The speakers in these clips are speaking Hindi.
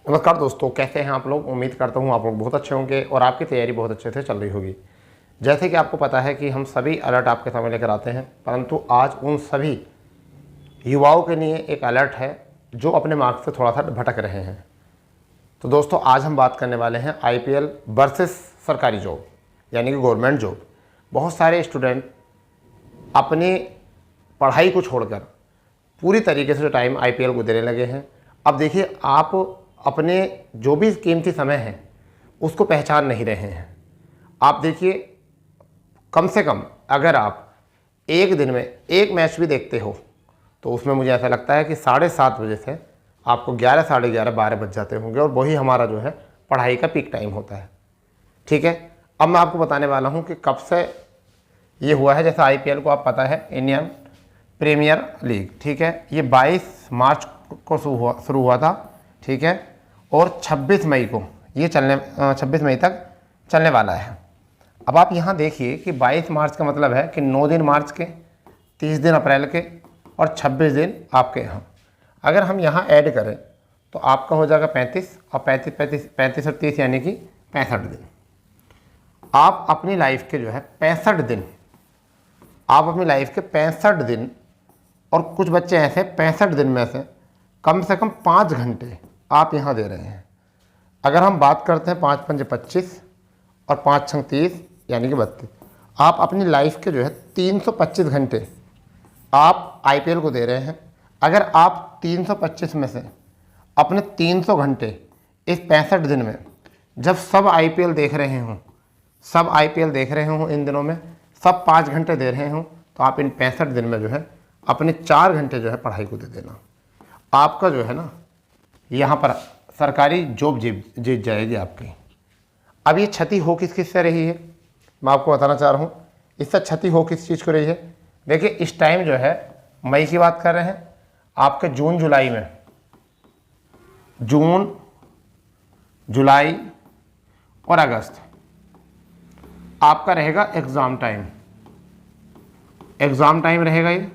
नमस्कार दोस्तों, कैसे हैं आप लोग। उम्मीद करता हूं आप लोग बहुत अच्छे होंगे और आपकी तैयारी बहुत अच्छे से चल रही होगी। जैसे कि आपको पता है कि हम सभी अलर्ट आपके सामने लेकर आते हैं, परंतु आज उन सभी युवाओं के लिए एक अलर्ट है जो अपने मार्ग से थोड़ा सा भटक रहे हैं। तो दोस्तों, आज हम बात करने वाले हैं IPL वर्सेस सरकारी जॉब, यानी कि गवर्नमेंट जॉब। बहुत सारे स्टूडेंट अपनी पढ़ाई को छोड़कर पूरी तरीके से जो टाइम IPL को देने लगे हैं। अब देखिए, आप अपने जो भी कीमती समय है उसको पहचान नहीं रहे हैं। आप देखिए, कम से कम अगर आप एक दिन में एक मैच भी देखते हो तो उसमें मुझे ऐसा लगता है कि 7:30 बजे से आपको 11, साढ़े 11, 12 बज जाते होंगे, और वही हमारा जो है पढ़ाई का पीक टाइम होता है। ठीक है, अब मैं आपको बताने वाला हूँ कि कब से ये हुआ है। जैसे IPL को आप पता है, इंडियन प्रीमियर लीग, ठीक है, ये 22 मार्च को शुरू हुआ था। ठीक है, और 26 मई को ये 26 मई तक चलने वाला है। अब आप यहाँ देखिए कि 22 मार्च का मतलब है कि 9 दिन मार्च के, 30 दिन अप्रैल के और 26 दिन आपके यहाँ। अगर हम यहाँ ऐड करें तो आपका हो जाएगा 35 और 35 और 30 यानी कि 65 दिन। आप अपनी लाइफ के जो है 65 दिन, आप अपनी लाइफ के 65 दिन, और कुछ बच्चे ऐसे 65 दिन में से कम 5 घंटे आप यहाँ दे रहे हैं। अगर हम बात करते हैं 5 पंजे 25 और 5 छंग 30 यानी कि 32, आप अपनी लाइफ के जो है 325 घंटे आप IPL को दे रहे हैं। अगर आप 325 में से अपने 300 घंटे इस 65 दिन में, जब सब IPL देख रहे हों, सब IPL देख रहे हों इन दिनों में, सब 5 घंटे दे रहे हों, तो आप इन 65 दिन में जो है अपने 4 घंटे जो है पढ़ाई को दे देना। आपका जो है ना यहाँ पर सरकारी जॉब जीत जाएगी आपकी। अब ये क्षति हो किस किस से रही है, मैं आपको बताना चाह रहा हूँ। इससे क्षति हो किस चीज़ को रही है। देखिए, इस टाइम जो है मई की बात कर रहे हैं, आपके जून जुलाई में, जून जुलाई और अगस्त आपका रहेगा एग्ज़ाम टाइम। एग्ज़ाम टाइम रहेगा ये,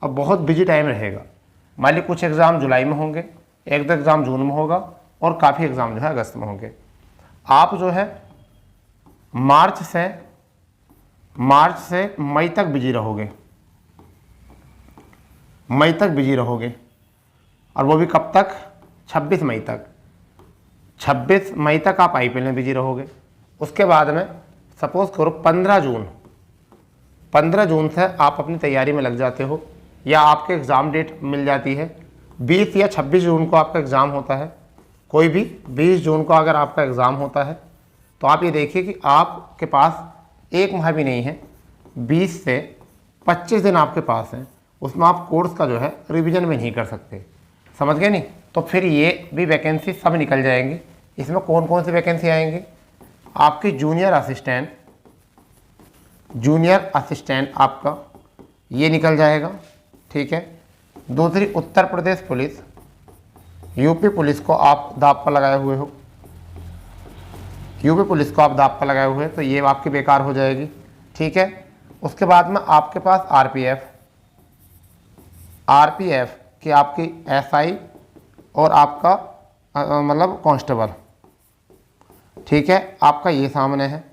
और बहुत बिजी टाइम रहेगा। मान लीजिए कुछ एग्ज़ाम जुलाई में होंगे, एक दो एग्ज़ाम जून में होगा, और काफ़ी एग्ज़ाम जो है अगस्त में होंगे। आप जो है मार्च से मई तक बिजी रहोगे, मई तक बिजी रहोगे, और वो भी कब तक? 26 मई तक। 26 मई तक आप IPL में बिजी रहोगे। उसके बाद में सपोज करो 15 जून से आप अपनी तैयारी में लग जाते हो, या आपके एग्ज़ाम डेट मिल जाती है। 20 या 26 जून को आपका एग्ज़ाम होता है, कोई भी 20 जून को अगर आपका एग्ज़ाम होता है, तो आप ये देखिए कि आपके पास एक माह भी नहीं है, 20 से 25 दिन आपके पास हैं। उसमें आप कोर्स का जो है रिवीजन भी नहीं कर सकते। समझ गए नहीं? तो फिर ये भी वैकेंसी सब निकल जाएंगी। इसमें कौन कौन सी वैकेंसी आएंगी? आपकी जूनियर असिस्टेंट आपका ये निकल जाएगा। ठीक है, दूसरी Uttar Pradesh police, UP police को आप दांव पर लगाए हुए हो, तो ये आपकी बेकार हो जाएगी। ठीक है, उसके बाद में आपके पास आरपीएफ की आपकी SI और आपका मतलब कांस्टेबल। ठीक है, आपका ये सामने है।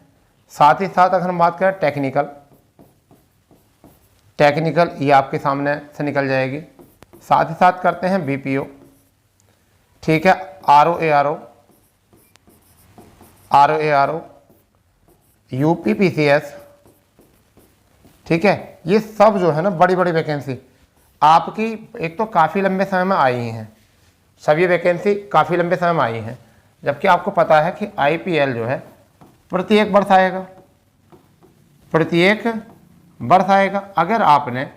साथ ही साथ अगर हम बात करें टेक्निकल, ये आपके सामने से निकल जाएगी। साथ ही साथ करते हैं BPO। ठीक है, RO UPPCS। ठीक है, ये सब जो है ना बड़ी बड़ी वैकेंसी आपकी एक तो काफ़ी लंबे समय में आई हैं। सब ये वैकेंसी काफ़ी लंबे समय में आई हैं, जबकि आपको पता है कि IPL जो है प्रत्येक वर्ष आएगा। अगर आपने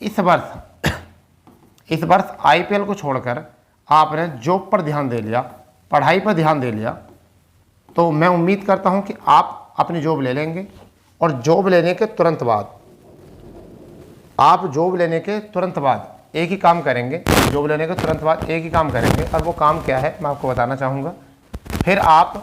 इस वर्ष IPL को छोड़कर आपने जॉब पर ध्यान दे लिया, पढ़ाई पर ध्यान दे लिया, तो मैं उम्मीद करता हूं कि आप अपनी जॉब ले लेंगे। और जॉब लेने के तुरंत बाद एक ही काम करेंगे। और वो काम क्या है मैं आपको बताना चाहूँगा। फिर आप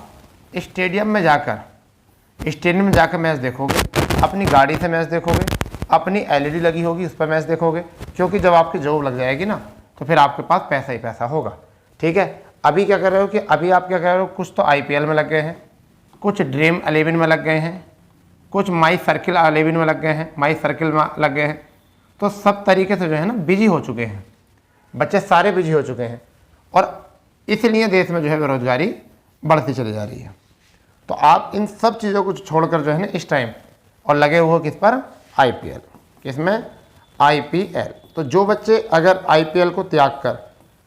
स्टेडियम में जाकर मैच देखोगे, अपनी गाड़ी से मैच देखोगे, अपनी LED लगी होगी उस पर मैच देखोगे, क्योंकि जब आपकी जॉब लग जाएगी ना, तो फिर आपके पास पैसा ही पैसा होगा। ठीक है, अभी क्या कर रहे हो कि अभी आप क्या कर रहे हो, कुछ तो IPL में लग गए हैं, कुछ ड्रीम 11 में लग गए हैं, कुछ माई सर्किल 11 में लग गए हैं, माई सर्किल में लग गए हैं। तो सब तरीके से जो है ना बिजी हो चुके हैं, बच्चे सारे बिजी हो चुके हैं, और इसलिए देश में जो है बेरोजगारी बढ़ती चली जा रही है। तो आप इन सब चीज़ों को छोड़कर जो है ना इस टाइम और लगे हुए हो किस पर, IPL, किसमें, IPL। तो जो बच्चे अगर IPL को त्याग कर,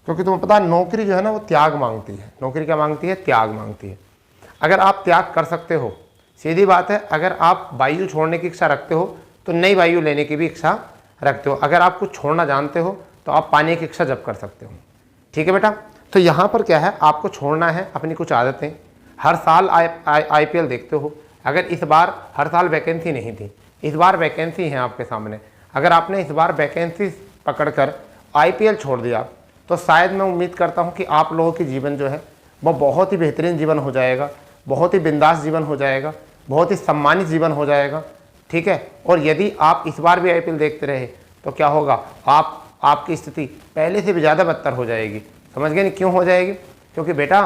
क्योंकि तुम्हें पता है नौकरी जो है ना वो त्याग मांगती है, नौकरी क्या मांगती है, त्याग मांगती है। अगर आप त्याग कर सकते हो, सीधी बात है, अगर आप वायु छोड़ने की इच्छा रखते हो तो नई वायु लेने की भी इच्छा रखते हो। अगर आप कुछ छोड़ना जानते हो तो आप पाने की इच्छा जब कर सकते हो। ठीक है बेटा, तो यहाँ पर क्या है, आपको छोड़ना है अपनी कुछ आदतें। हर साल IPL देखते हो, अगर इस बार हर साल वैकेंसी नहीं थी, इस बार वैकेंसी है आपके सामने। अगर आपने इस बार वैकेंसी पकड़कर IPL छोड़ दिया तो शायद मैं उम्मीद करता हूँ कि आप लोगों की जीवन जो है वो बहुत ही बेहतरीन जीवन हो जाएगा, बहुत ही बिंदास जीवन हो जाएगा, बहुत ही सम्मानित जीवन हो जाएगा। ठीक है, और यदि आप इस बार भी IPL देखते रहे तो क्या होगा, आपकी स्थिति पहले से भी ज़्यादा बदतर हो जाएगी। समझ गए नहीं क्यों हो जाएगी, क्योंकि बेटा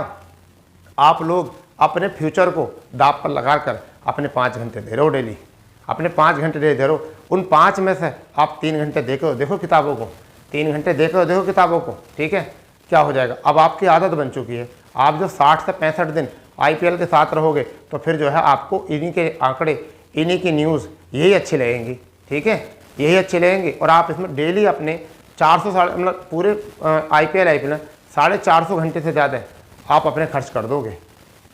आप लोग अपने फ्यूचर को दांव पर लगा कर अपने 5 घंटे दे रहे हो डेली, अपने 5 घंटे दे रहे हो। उन 5 में से आप 3 घंटे देखो किताबों को, 3 घंटे देखो किताबों को। ठीक है, क्या हो जाएगा, अब आपकी आदत बन चुकी है। आप जो 60 से 65 दिन IPL के साथ रहोगे तो फिर जो है आपको इन्हीं के आंकड़े, इन्हीं की न्यूज़ यही अच्छी लगेंगी। ठीक है, यही अच्छी लगेंगी, और आप इसमें डेली अपने 400 मतलब पूरे IPL में 450 घंटे से ज़्यादा आप अपने खर्च कर दोगे।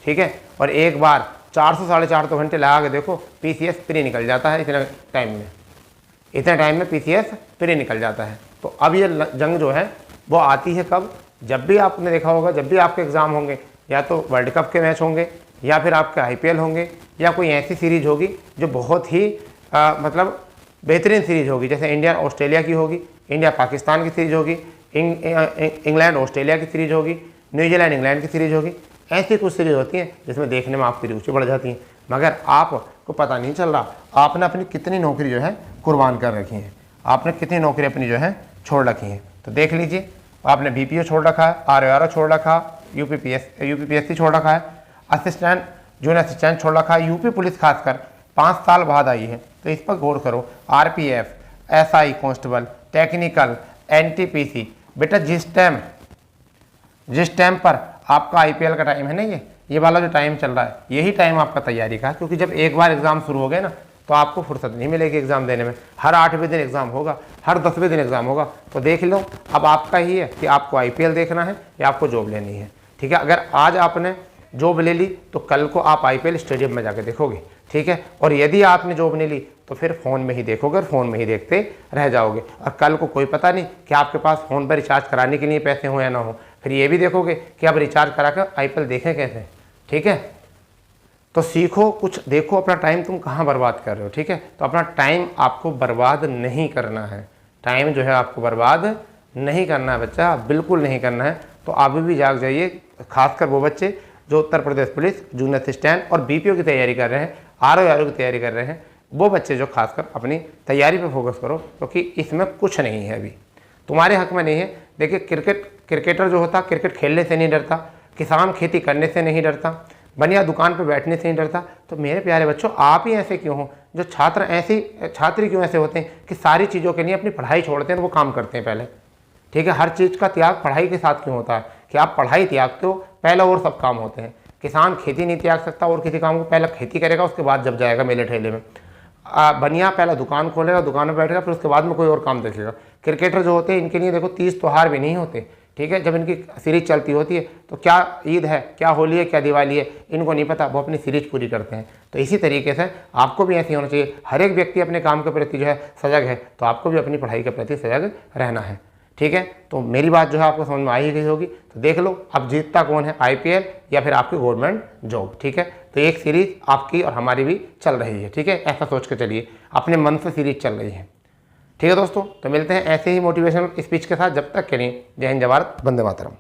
ठीक है, और एक बार 400 साढ़े 400 घंटे लगा के देखो, PCS फ्री निकल जाता है इतने टाइम में PCS फ्री निकल जाता है। तो अब ये जंग जो है वो आती है कब, जब भी आपने देखा होगा, जब भी आपके एग्ज़ाम होंगे, या तो वर्ल्ड कप के मैच होंगे, या फिर आपके IPL होंगे, या कोई ऐसी सीरीज होगी जो बहुत ही मतलब बेहतरीन सीरीज होगी, जैसे इंडिया ऑस्ट्रेलिया की होगी, इंडिया पाकिस्तान की सीरीज होगी, इंग्लैंड ऑस्ट्रेलिया की सीरीज होगी, न्यूजीलैंड इंग्लैंड की सीरीज होगी। ऐसी कुछ सीरीज होती हैं जिसमें देखने में आपकी रुचि बढ़ जाती है, मगर आपको पता नहीं चल रहा आपने अपनी कितनी नौकरी जो है कुर्बान कर रखी है, आपने कितनी नौकरी अपनी जो है छोड़ रखी है। तो देख लीजिए, आपने BPO छोड़ रखा है, RARO छोड़ रखा, UPPSC छोड़ रखा है, असिस्टेंट जूनियर असिस्टेंट छोड़ रखा है, यूपी पुलिस खासकर 5 साल बाद आई है, तो इस पर गौर करो। RPF, SI constable, technical, NTPC। बेटा जिस टाइम पर आपका IPL का टाइम है ना, ये वाला जो टाइम चल रहा है, यही टाइम आपका तैयारी का है, क्योंकि जब एक बार एग्ज़ाम शुरू हो गए ना तो आपको फुर्सत नहीं मिलेगी एग्ज़ाम देने में। हर 8वें दिन एग्ज़ाम होगा, हर 10वें दिन एग्ज़ाम होगा। तो देख लो, अब आपका ही है कि आपको IPL देखना है या आपको जॉब लेनी है। ठीक है, अगर आज आपने जॉब ले ली तो कल को आप IPL स्टेडियम में जाके देखोगे। ठीक है, और यदि आपने जॉब नहीं ली तो फिर फ़ोन में ही देखोगे और फ़ोन में ही देखते रह जाओगे, और कल को कोई पता नहीं कि आपके पास फ़ोन पर रिचार्ज कराने के लिए पैसे हो या ना हो। फिर ये भी देखोगे कि आप रिचार्ज करा कर IPL देखें कैसे। ठीक है, तो सीखो, कुछ देखो, अपना टाइम तुम कहाँ बर्बाद कर रहे हो। ठीक है, तो अपना टाइम आपको बर्बाद नहीं करना है, टाइम जो है आपको बर्बाद नहीं करना है बच्चा, बिल्कुल नहीं करना है। तो अभी भी जाग जाइए, खासकर वो बच्चे जो Uttar Pradesh police junior assistant और BPO की तैयारी कर रहे हैं, RARO की तैयारी कर रहे हैं, वो बच्चे जो खासकर अपनी तैयारी पे फोकस करो, क्योंकि इसमें कुछ नहीं है, अभी तुम्हारे हक में नहीं है। देखिए, क्रिकेटर जो होता क्रिकेट खेलने से नहीं डरता, किसान खेती करने से नहीं डरता, बनिया दुकान पर बैठने से नहीं डरता। तो मेरे प्यारे बच्चों, आप ही ऐसे क्यों हो, जो छात्र क्यों ऐसे होते हैं कि सारी चीज़ों के लिए अपनी पढ़ाई छोड़ते हैं और वो काम करते हैं पहले। ठीक है, हर चीज़ का त्याग पढ़ाई के साथ क्यों होता है कि आप पढ़ाई त्यागते हो पहले और सब काम होते हैं। किसान खेती नहीं त्याग सकता और किसी काम को, पहले खेती करेगा उसके बाद जब जाएगा मेले ठेले में। बनिया पहले दुकान खोलेगा, दुकान में बैठेगा, फिर उसके बाद में कोई और काम देखेगा। क्रिकेटर जो होते हैं इनके लिए देखो 30 त्यौहार भी नहीं होते। ठीक है, जब इनकी सीरीज चलती होती है तो क्या ईद है, क्या होली है, क्या दिवाली है, इनको नहीं पता, वो अपनी सीरीज पूरी करते हैं। तो इसी तरीके से आपको भी ऐसे होना चाहिए। हर एक व्यक्ति अपने काम के प्रति जो है सजग है, तो आपको भी अपनी पढ़ाई के प्रति सजग रहना है। ठीक है, तो मेरी बात जो है आपको समझ में आ ही गई होगी। तो देख लो अब जीतता कौन है, IPL या फिर आपकी गवर्नमेंट जॉब। ठीक है, तो एक सीरीज आपकी और हमारी भी चल रही है। ठीक है, ऐसा सोच के चलिए, अपने मन से सीरीज चल रही है। ठीक है दोस्तों, तो मिलते हैं ऐसे ही मोटिवेशनल स्पीच के साथ। जब तक के लिए जय हिंद, जय भारत, वंदे मातरम।